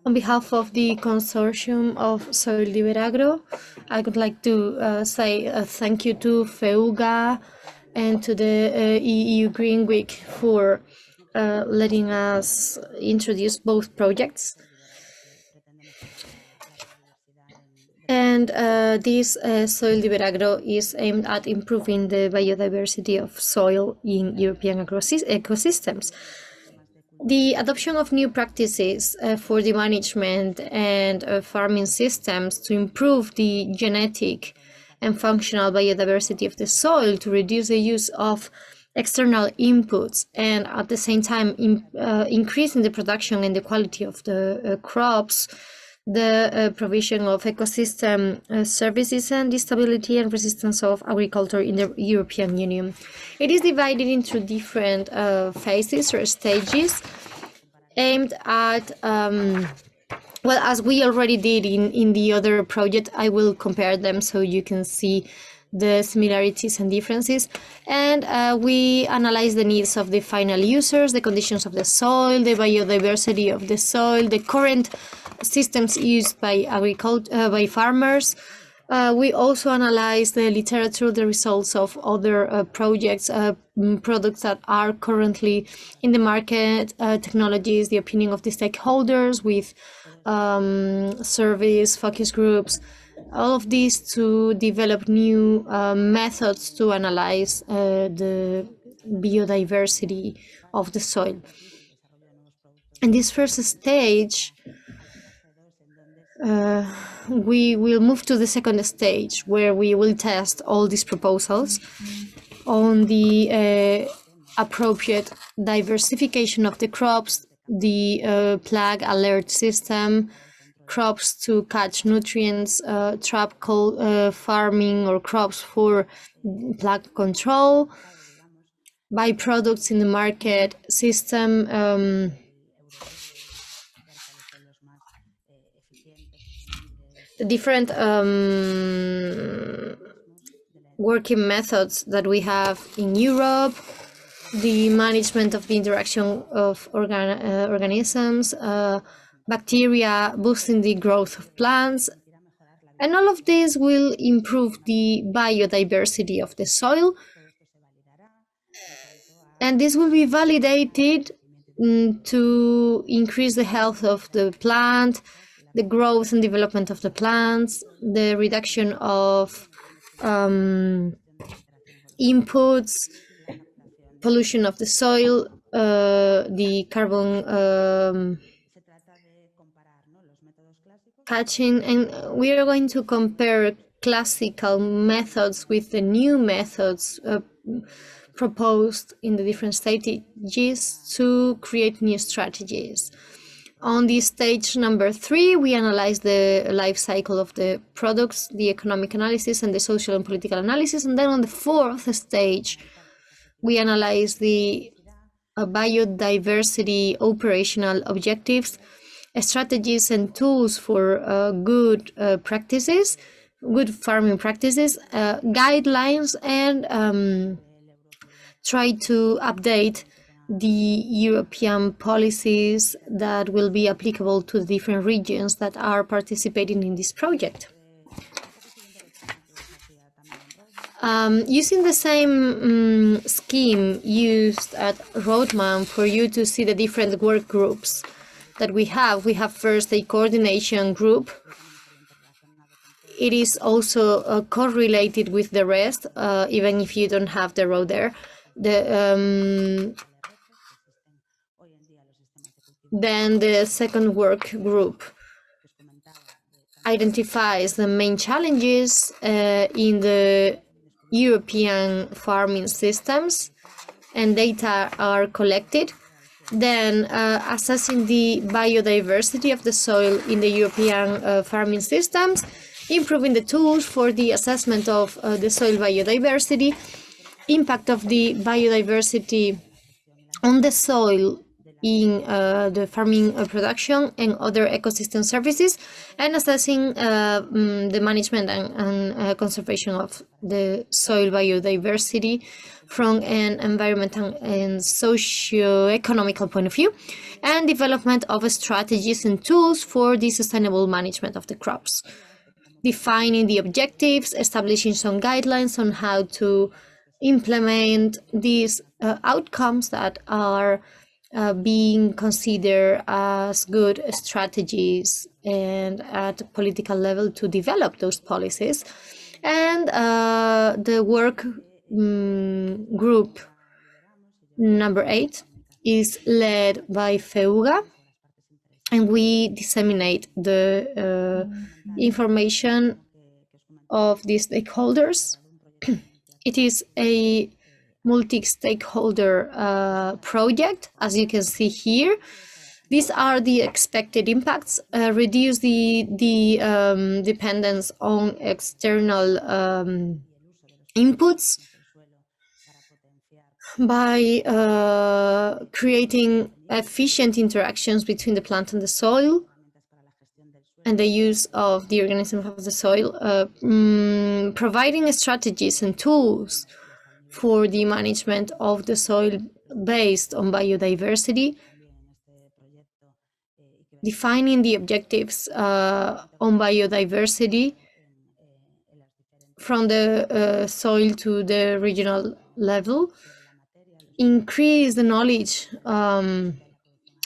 On behalf of the consortium of Soildiveragro, I would like to say thank you to Feuga and to the EU Green Week for letting us introduce both projects. And this Soildiveragro is aimed at improving the biodiversity of soil in European ecosystems. The adoption of new practices for the management and farming systems to improve the genetic and functional biodiversity of the soil, to reduce the use of external inputs, and at the same time increasing the production and the quality of the crops, the provision of ecosystem services, and the stability and resistance of agriculture in the European Union. It is divided into different phases or stages aimed at, well, as we already did in the other project, I will compare them so you can see the similarities and differences. And we analyze the needs of the final users, the conditions of the soil, the biodiversity of the soil, the current systems used by farmers. We also analyze the literature, the results of other projects, products that are currently in the market, technologies, the opinion of the stakeholders with surveys, focus groups, all of these to develop new methods to analyze the biodiversity of the soil. In this first stage, we will move to the second stage, where we will test all these proposals on the appropriate diversification of the crops, the plague alert system, crops to catch nutrients, trap farming or crops for plague control, byproducts in the market system, the different working methods that we have in Europe, the management of the interaction of organisms, bacteria, boosting the growth of plants, and all of this will improve the biodiversity of the soil. And this will be validated to increase the health of the plant, the growth and development of the plants, the reduction of inputs, pollution of the soil, the carbon catching. And we are going to compare classical methods with the new methods proposed in the different stages to create new strategies. On this stage number 3, we analyze the life cycle of the products, the economic analysis, and the social and political analysis. And then on the 4th stage, we analyze the biodiversity operational objectives, strategies and tools for good practices, good farming practices, guidelines, and try to update the European policies that will be applicable to the different regions that are participating in this project. Using the same scheme used at Roadmap for you to see the different work groups that we have first a coordination group. It is also correlated with the rest, even if you don't have the row there. Then the second work group identifies the main challenges in the European farming systems, and data are collected. Then assessing the biodiversity of the soil in the European farming systems, improving the tools for the assessment of the soil biodiversity, impact of the biodiversity on the soil in the farming production and other ecosystem services, and assessing the management and conservation of the soil biodiversity from an environmental and socio-economical point of view, and development of strategies and tools for the sustainable management of the crops. Defining the objectives, establishing some guidelines on how to implement these outcomes that are being considered as good strategies and at political level to develop those policies. And the work group number 8 is led by Feuga, and we disseminate the information of the stakeholders. It is a multi-stakeholder project, as you can see here. These are the expected impacts: reduce the dependence on external inputs by creating efficient interactions between the plant and the soil, and the use of the organisms of the soil, providing strategies and tools for the management of the soil based on biodiversity, defining the objectives on biodiversity from the soil to the regional level, increase the knowledge on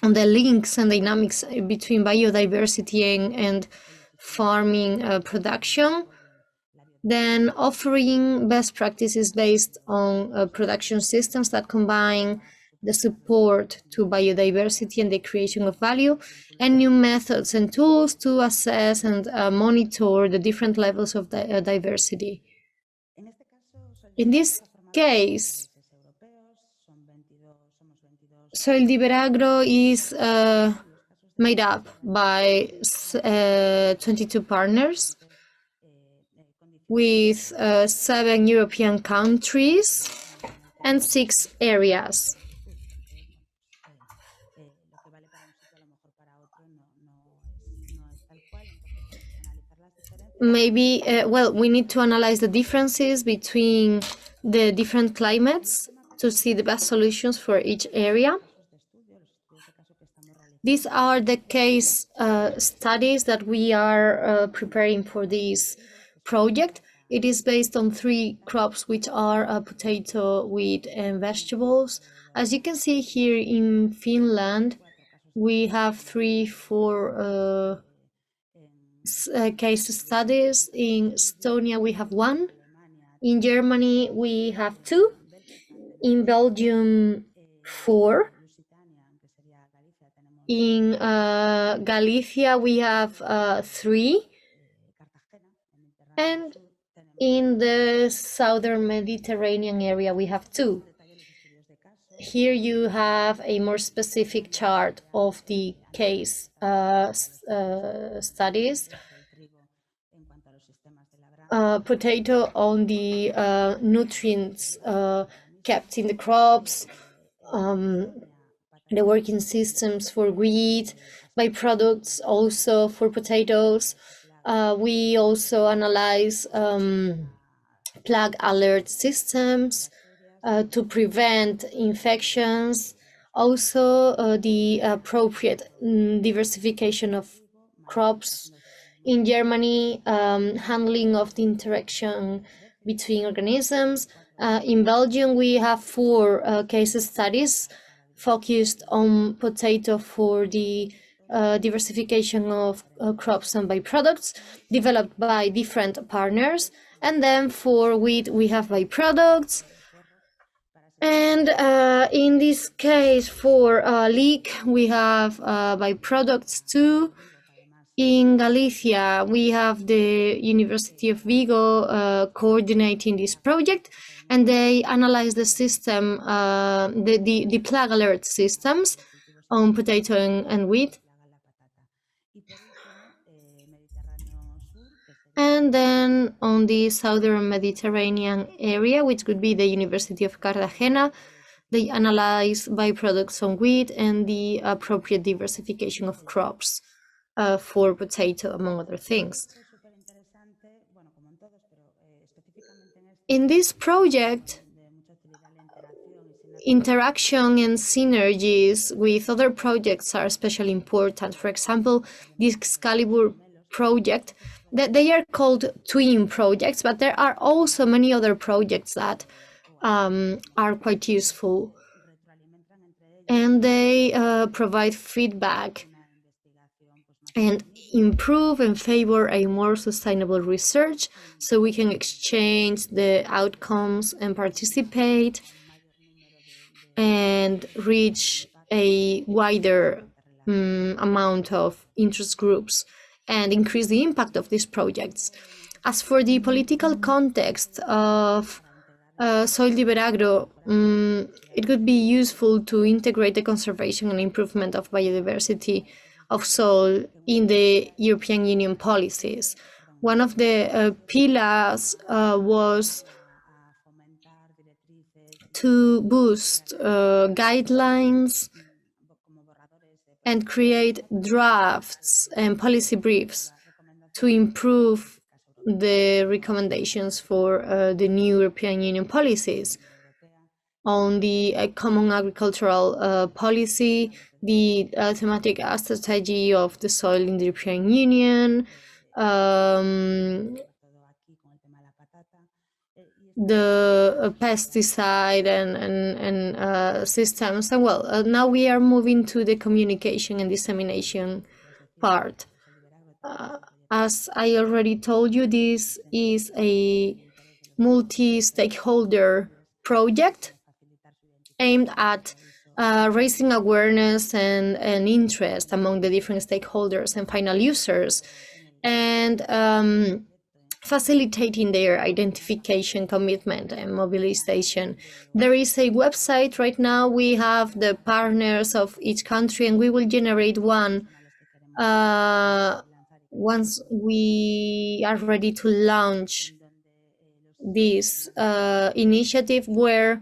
the links and dynamics between biodiversity and farming production, then offering best practices based on production systems that combine the support to biodiversity and the creation of value, and new methods and tools to assess and monitor the different levels of diversity. In this case, Soildiveragro is made up by 22 partners with 7 European countries and 6 areas. Maybe, well, we need to analyze the differences between the different climates to see the best solutions for each area. These are the case studies that we are preparing for this project. It is based on 3 crops, which are potato, wheat, and vegetables. As you can see here in Finland, we have 3-4 case studies. In Estonia, we have 1. In Germany, we have 2. In Belgium, 4. In Galicia, we have 3. And in the southern Mediterranean area, we have 2. Here you have a more specific chart of the case studies. Potato on the nutrients kept in the crops, the working systems for wheat, byproducts also for potatoes. We also analyze plague alert systems to prevent infections, also the appropriate diversification of crops. In Germany, handling of the interaction between organisms. In Belgium, we have 4 case studies focused on potato for the diversification of crops and byproducts developed by different partners. And then for wheat, we have byproducts. And in this case, for leek, we have byproducts too. In Galicia, we have the University of Vigo coordinating this project, and they analyze the system, the plague alert systems on potato and wheat. And then on the southern Mediterranean area, which could be the University of Cartagena, they analyze byproducts on wheat and the appropriate diversification of crops for potato, among other things. In this project, interaction and synergies with other projects are especially important. For example, this Excalibur project, that they are called twin projects, but there are also many other projects that are quite useful, and they provide feedback and improve and favor a more sustainable research, so we can exchange the outcomes and participate and reach a wider amount of interest groups and increase the impact of these projects. As for the political context of Soildiveragro, it could be useful to integrate the conservation and improvement of biodiversity of soil in the European Union policies. One of the pillars was to boost guidelines and create drafts and policy briefs to improve the recommendations for the new European Union policies on the common agricultural policy, the thematic strategy of the soil in the European Union, the pesticide and systems. And well, now we are moving to the communication and dissemination part. As I already told you, this is a multi-stakeholder project aimed at raising awareness and interest among the different stakeholders and final users, and facilitating their identification, commitment, and mobilization. There is a website right now. We have the partners of each country, and we will generate one once we are ready to launch this initiative, where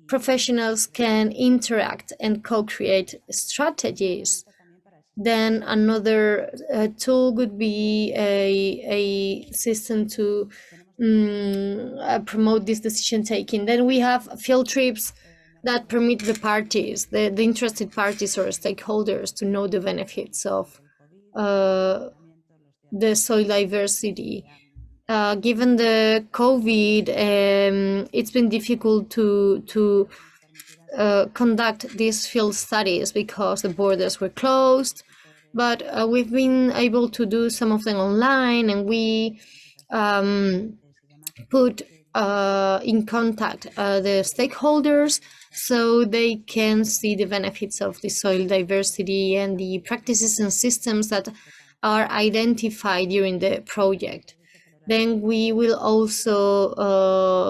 professionals can interact and co-create strategies. Then another tool would be a system to promote this decision taking. Then we have field trips that permit the parties, the interested parties or stakeholders, to know the benefits of the soil diversity. Given the COVID, it's been difficult to conduct these field studies because the borders were closed, but we've been able to do some of them online, and we put in contact the stakeholders so they can see the benefits of the soil diversity and the practices and systems that are identified during the project. Then we will also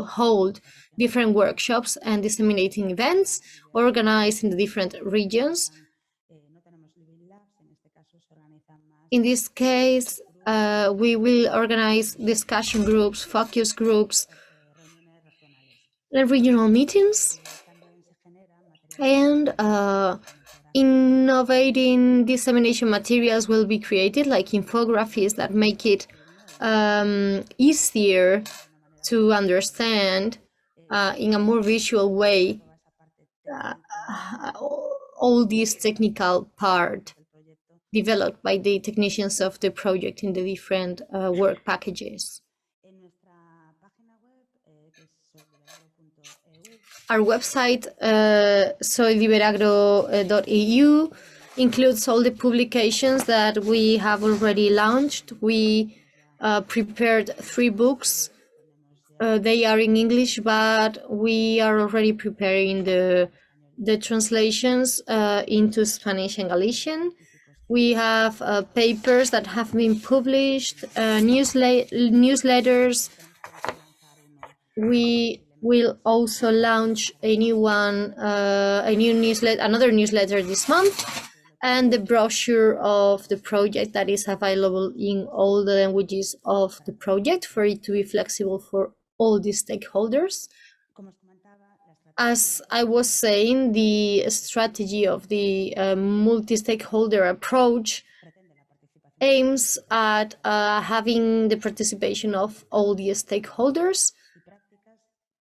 hold different workshops and disseminating events organized in the different regions. In this case, we will organize discussion groups, focus groups, and regional meetings, and innovating dissemination materials will be created, like infographies that make it easier to understand in a more visual way all this technical part developed by the technicians of the project in the different work packages. Our website, soildiveragro.eu, includes all the publications that we have already launched. We prepared 3 books. They are in English, but we are already preparing the translations into Spanish and Galician. We have papers that have been published, newsletters. We will also launch a new one, another newsletter this month, and the brochure of the project that is available in all the languages of the project for it to be flexible for all the stakeholders. As I was saying, the strategy of the multi-stakeholder approach aims at having the participation of all the stakeholders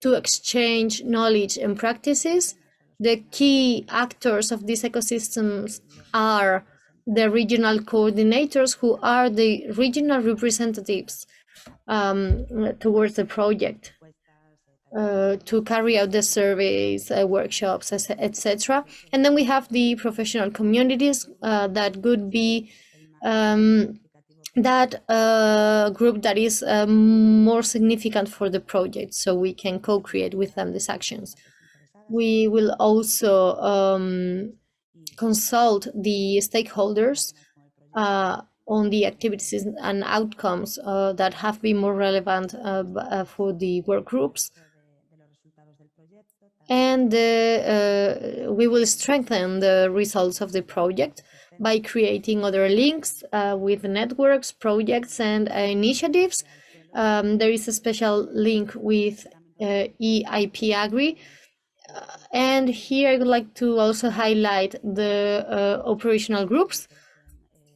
to exchange knowledge and practices The key actors of these ecosystems are the regional coordinators, who are the regional representatives towards the project, to carry out the surveys, workshops, etc. And then we have the professional communities that could be that group that is more significant for the project, so we can co-create with them these actions. We will also consult the stakeholders on the activities and outcomes that have been more relevant for the work groups. And we will strengthen the results of the project by creating other links with networks, projects, and initiatives. There is a special link with EIP Agri. And here I would like to also highlight the operational groups.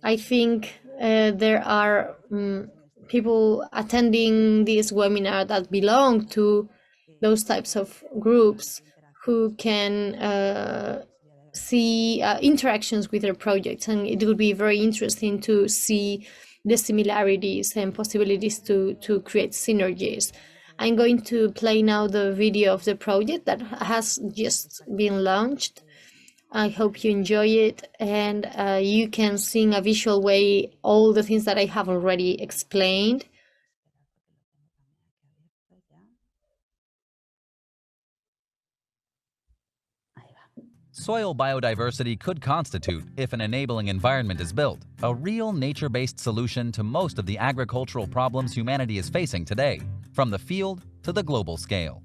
I think there are people attending this webinar that belong to those types of groups who can see interactions with their projects, and it will be very interesting to see the similarities and possibilities to create synergies. I'm going to play now the video of the project that has just been launched. I hope you enjoy it, and you can see in a visual way all the things that I have already explained. Soil biodiversity could constitute, if an enabling environment is built, a real nature-based solution to most of the agricultural problems humanity is facing today, from the field to the global scale.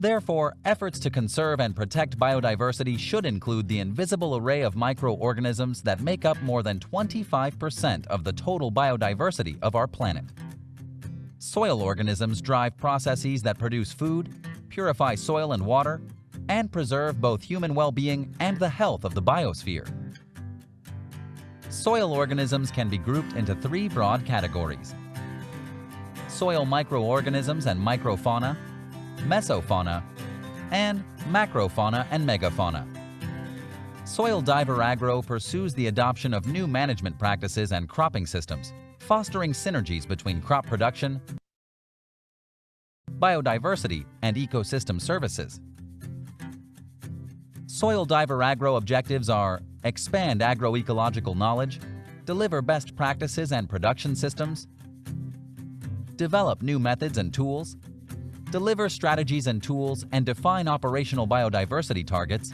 Therefore, efforts to conserve and protect biodiversity should include the invisible array of microorganisms that make up more than 25% of the total biodiversity of our planet. Soil organisms drive processes that produce food, purify soil and water, and preserve both human well-being and the health of the biosphere. Soil organisms can be grouped into three broad categories: soil microorganisms and microfauna, mesofauna, and macrofauna and megafauna. Soildiveragro pursues the adoption of new management practices and cropping systems, fostering synergies between crop production, biodiversity, and ecosystem services. Soildiveragro objectives are: expand agroecological knowledge, deliver best practices and production systems, develop new methods and tools, deliver strategies and tools and define operational biodiversity targets,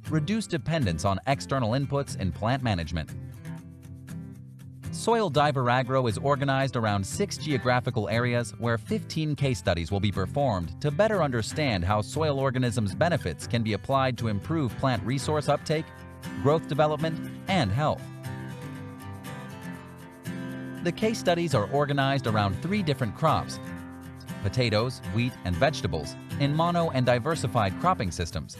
reduce dependence on external inputs in plant management. Soildiveragro is organized around 6 geographical areas where 15 case studies will be performed to better understand how soil organisms' benefits can be applied to improve plant resource uptake, growth development, and health. The case studies are organized around 3 different crops: potatoes, wheat, and vegetables, in mono and diversified cropping systems.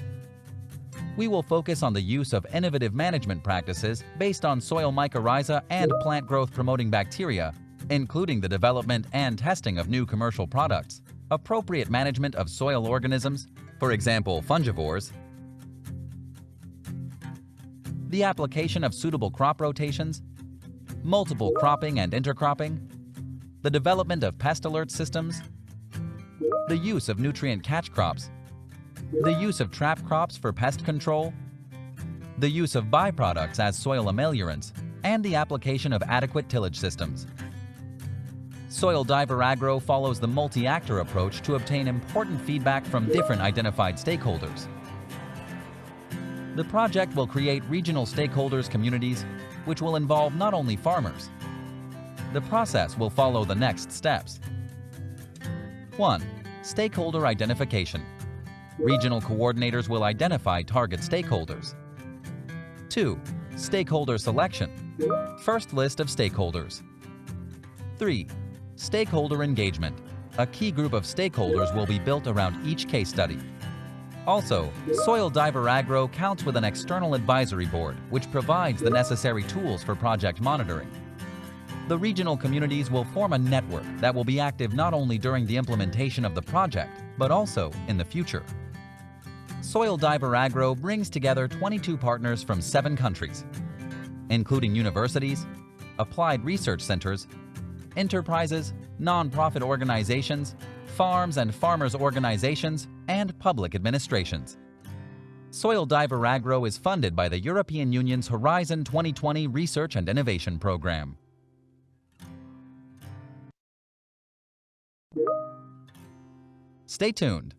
We will focus on the use of innovative management practices based on soil mycorrhiza and plant growth promoting bacteria, including the development and testing of new commercial products, appropriate management of soil organisms, for example fungivores, the application of suitable crop rotations, multiple cropping and intercropping, the development of pest alert systems, the use of nutrient catch crops, the use of trap crops for pest control, the use of byproducts as soil ameliorants, and the application of adequate tillage systems. Soildiveragro follows the multi-actor approach to obtain important feedback from different identified stakeholders. The project will create regional stakeholders communities, which will involve not only farmers. The process will follow the next steps. 1. Stakeholder identification. Regional coordinators will identify target stakeholders. 2. Stakeholder selection. First list of stakeholders. 3. Stakeholder engagement. A key group of stakeholders will be built around each case study. Also, Soildiveragro counts with an external advisory board, which provides the necessary tools for project monitoring. The regional communities will form a network that will be active not only during the implementation of the project, but also in the future. Soildiveragro brings together 22 partners from 7 countries, including universities, applied research centers, enterprises, non-profit organizations, farms and farmers' organizations, and public administrations. Soildiveragro is funded by the European Union's Horizon 2020 Research and Innovation Program. Stay tuned.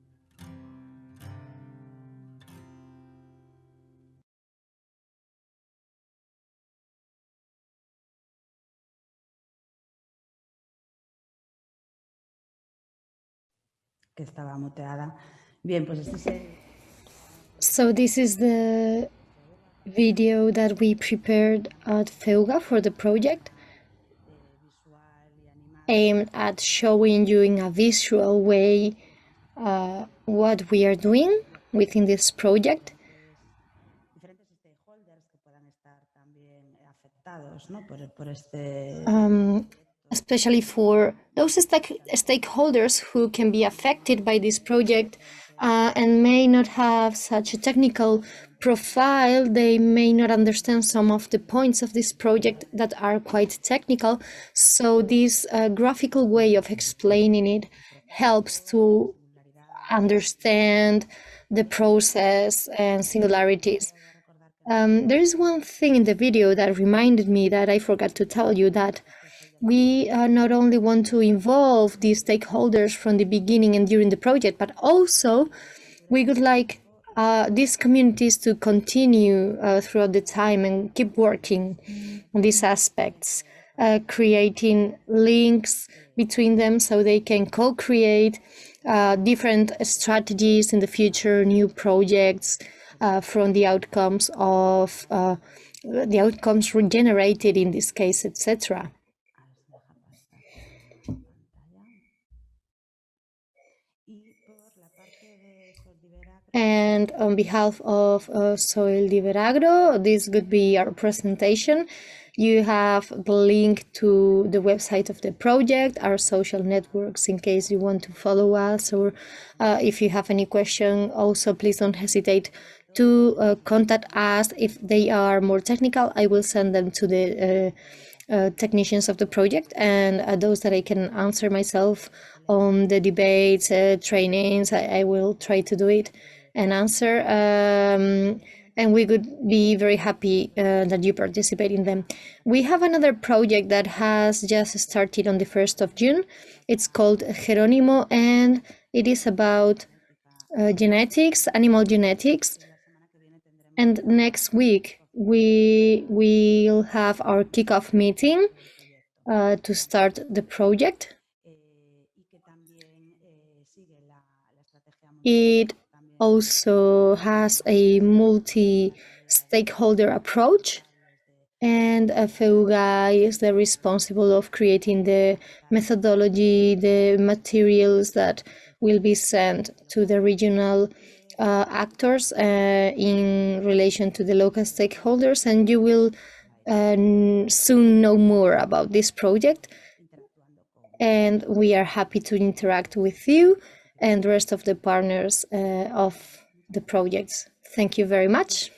Que estaba muteada. Bien, pues este es el... So this is the video that we prepared at Feuga for the project, aimed at showing you in a visual way what we are doing within this project. diferentes stakeholders que puedan estar también afectados, ¿no? por este... Especially for those stakeholders who can be affected by this project and may not have such a technical profile. They may not understand some of the points of this project that are quite technical. So this graphical way of explaining it helps to understand the process and singularities. There is one thing in the video that reminded me that I forgot to tell you, that we not only want to involve the stakeholders from the beginning and during the project, but also we would like these communities to continue throughout the time and keep working on these aspects, creating links between them so they can co-create different strategies in the future, new projects from the outcomes of the outcomes regenerated in this case, etc. And on behalf of Soildiveragro, this would be our presentation. You have the link to the website of the project, our social networks, in case you want to follow us, or if you have any question, also please don't hesitate to contact us. If they are more technical, I will send them to the technicians of the project, and those that I can answer myself on the debates, trainings, I will try to do it and answer, and we would be very happy that you participate in them. We have another project that has just started on the 1st of June. It's called Jerónimo, and it is about genetics, animal genetics. And next week we will have our kickoff meeting to start the project. It also has a multi-stakeholder approach, and Feuga is the responsible of creating the methodology, the materials that will be sent to the regional actors in relation to the local stakeholders, and you will soon know more about this project. And we are happy to interact with you and the rest of the partners of the projects. Thank you very much.